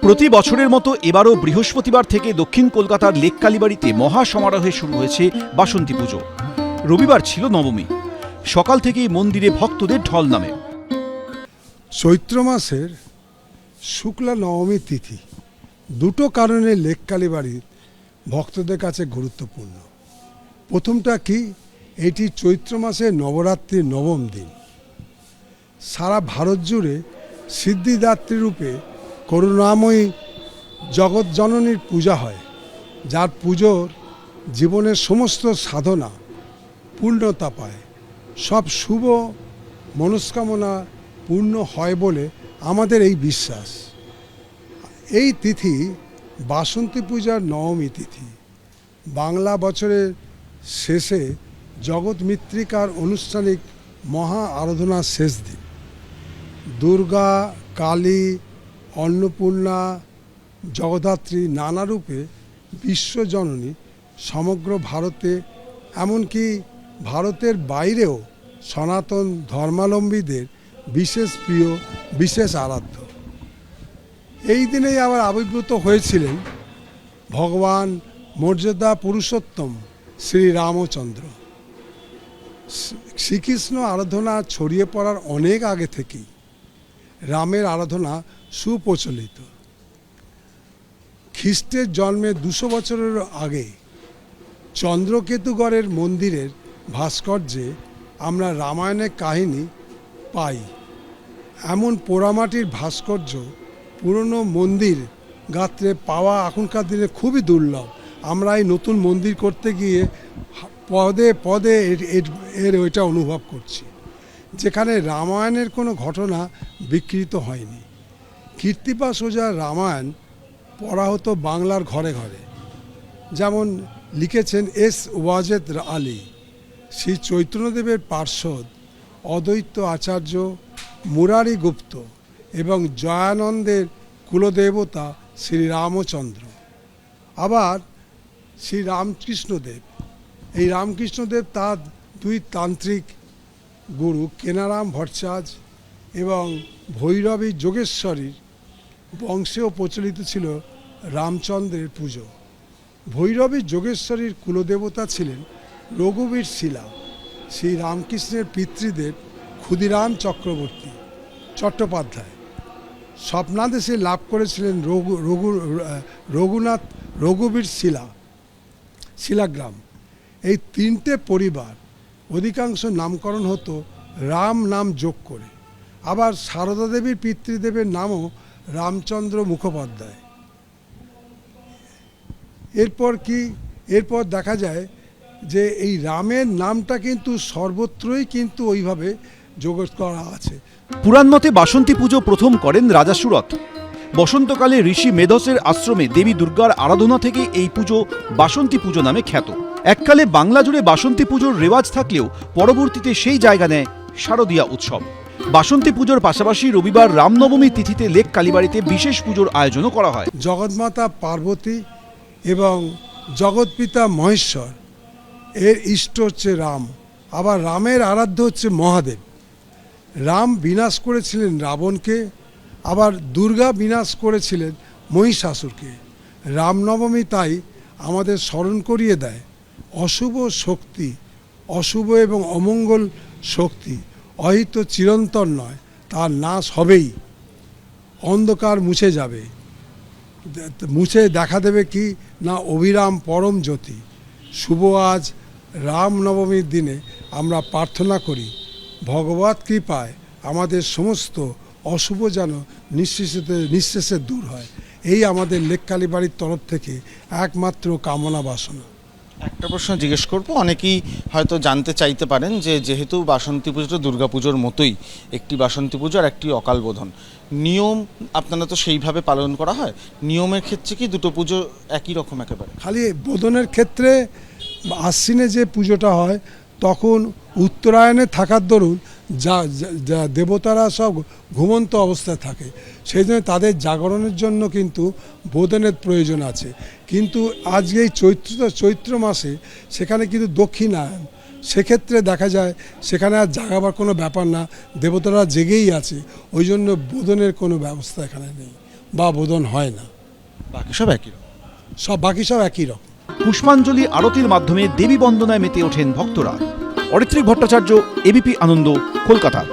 প্রতি বছরের মতো এবারও বৃহস্পতিবার থেকে দক্ষিণ কলকাতার লেক কালীবাড়িতে মহা সমারোহে শুরু হয়েছে বাসন্তী পুজো। রবিবার ছিল নবমী। সকাল থেকেই মন্দিরে ভক্তদের ঢল নামে। চৈত্র মাসের শুক্লা নবমী তিথি দুটো কারণে লেক কালীবাড়ি ভক্তদের কাছে গুরুত্বপূর্ণ। প্রথমটা কি, এটি চৈত্র মাসে নবরাত্রির নবম দিন। সারা ভারত জুড়ে সিদ্ধিদাত্রী রূপে করুণাময়ী জগৎ জননীর পূজা হয়, যার পুজোর জীবনের সমস্ত সাধনা পূর্ণতা পায়। সব শুভ মনস্কামনা পূর্ণ হয় বলে আমাদের এই বিশ্বাস। এই তিথি বাসন্তী পূজার নবমী তিথি। বাংলা বছরের শেষে জগৎ মৃত্তিকার আনুষ্ঠানিক মহা আরাধনার শেষ দিন। দুর্গা, কালী, অন্নপূর্ণা, জগদ্ধাত্রী নানা রূপে বিশ্বজননী সমগ্র ভারতে, এমনকি ভারতের বাইরেও সনাতন ধর্মাবলম্বীদের বিশেষ প্রিয়, বিশেষ আরাধ্য। এই দিনেই আবার আবির্ভূত হয়েছিলেন ভগবান মর্যাদা পুরুষোত্তম শ্রী রামচন্দ্র। শ্রীকৃষ্ণ আরাধনা ছড়িয়ে পড়ার অনেক আগে থেকেই রামের আরাধনা সুপ্রচলিত। খ্রিস্টের জন্মের 200 বছরের আগে চন্দ্রকেতুগড়ের মন্দিরের ভাস্কর্যে আমরা রামায়ণের কাহিনী পাই। এমন পোড়ামাটির ভাস্কর্য পুরনো মন্দির গাত্রে পাওয়া এখনকার দিনে খুবই দুর্লভ। আমরা এই নতুন মন্দির করতে গিয়ে পদে পদে এর ওইটা অনুভব করছি, যেখানে রামায়ণের কোনো ঘটনা বিকৃত হয়নি। কীর্তিপাশ ওঝার রামায়ণ পড়া হতো বাংলার ঘরে ঘরে। যেমন লিখেছেন এস ওয়াজেদ আলী। শ্রী চৈতন্যদেবের পার্ষদ অদ্বৈত আচার্য মুরারি গুপ্ত এবং জয়ানন্দের কুলদেবতা শ্রী রামচন্দ্র। আবার শ্রী রামকৃষ্ণদেব, এই রামকৃষ্ণদেব তার দুই তান্ত্রিক গুরু কেনারাম ভট্টাচার্য এবং ভৈরবী যোগেশ্বরীর বংশেও প্রচলিত ছিল রামচন্দ্রের পুজো। ভৈরবী যোগেশ্বরীর কুলদেবতা ছিলেন রঘুবীর শিলা। শ্রী রামকৃষ্ণের পিতৃদেব ক্ষুদিরাম চক্রবর্তী চট্টোপাধ্যায় স্বপ্নাদেশে লাভ করেছিলেন রঘুবীর শিলাগ্রাম। এই তিনটে পরিবার অধিকাংশ নামকরণ হতো রাম নাম যোগ করে। আবার সারদা দেবীর পিতৃদেবের নামও রামচন্দ্র মুখোপাধ্যায়। এরপর দেখা যায় যে এই রামের নামটা কিন্তু সর্বত্রই কিন্তু ওইভাবে যোগ করা আছে। পুরাণ মতে বাসন্তী পুজো প্রথম করেন রাজা সুরথ। বসন্তকালে ঋষি মেধসের আশ্রমে দেবী দুর্গার আরাধনা থেকে এই পুজো বাসন্তী পুজো নামে খ্যাত। এককালে বাংলা জুড়ে বাসন্তী পুজোর রেওয়াজ থাকলেও পরবর্তীতে সেই জায়গা নেয় শারদীয়া উৎসব। বাসন্তী পুজোর পাশাপাশি রবিবার রামনবমী তিথিতে লেক কালীবাড়িতে বিশেষ পুজোর আয়োজনও করা হয়। জগৎমাতা পার্বতী এবং জগৎপিতা মহেশ্বর এর ইষ্ট হচ্ছে রাম। আবার রামের আরাধ্য হচ্ছে মহাদেব। রাম বিনাশ করেছিলেন রাবণকে, আবার দুর্গা বিনাশ করেছিলেন মহিষাসুরকে। রামনবমী তাই আমাদের স্মরণ করিয়ে দেয় অশুভ শক্তি, অশুভ এবং অমঙ্গল শক্তি অহিত চিরন্তন নয়, তার নাশ হবেই। অন্ধকার মুছে যাবে, মুছে দেখা দেবে কি না অবিরাম পরম জ্যোতি। শুভ আজ রামনবমীর দিনে আমরা প্রার্থনা করি ভগবত কৃপায় আমাদের সমস্ত অশুভ যেন নিঃশেষে দূর হয়। এই আমাদের লেক কালীবাড়ির তরফ থেকে একমাত্র কামনা বাসনা। একটা প্রশ্ন জিজ্ঞেস করব, অনেকেই হয়তো জানতে চাইতে পারেন যে যেহেতু বাসন্তী পুজোটা দুর্গাপুজোর মতোই, একটি বাসন্তী পুজো আর একটি অকাল বোধন, নিয়ম আপনারা তো সেইভাবে পালন করা হয়, নিয়মের ক্ষেত্রে কি দুটো পুজো একই রকম একেবারে? খালি বোধনের ক্ষেত্রে আশ্বিনে যে পুজোটা হয় তখন উত্তরায়ণে থাকার দরুন যা দেবতারা সব ঘুমন্ত অবস্থায় থাকে, সেই জন্য তাদের জাগরণের জন্য কিন্তু বোধনের প্রয়োজন আছে। কিন্তু আজকে এই চৈত্র মাসে সেখানে কিন্তু দক্ষিণায়ন, সেক্ষেত্রে দেখা যায় সেখানে আর জাগাবার কোনো ব্যাপার না, দেবতারা জেগেই আছে, ওই জন্য বোধনের কোনো ব্যবস্থা এখানে নেই বা বোধন হয় না। বাকি সব একই রকম। বাকি সব একই রকম। পুষ্পাঞ্জলি আরতির মাধ্যমে দেবী বন্দনায় মেতে ওঠেন ভক্তরা। অরিত্রিক ভট্টাচার্য, এবিপি আনন্দ, কলকাতা।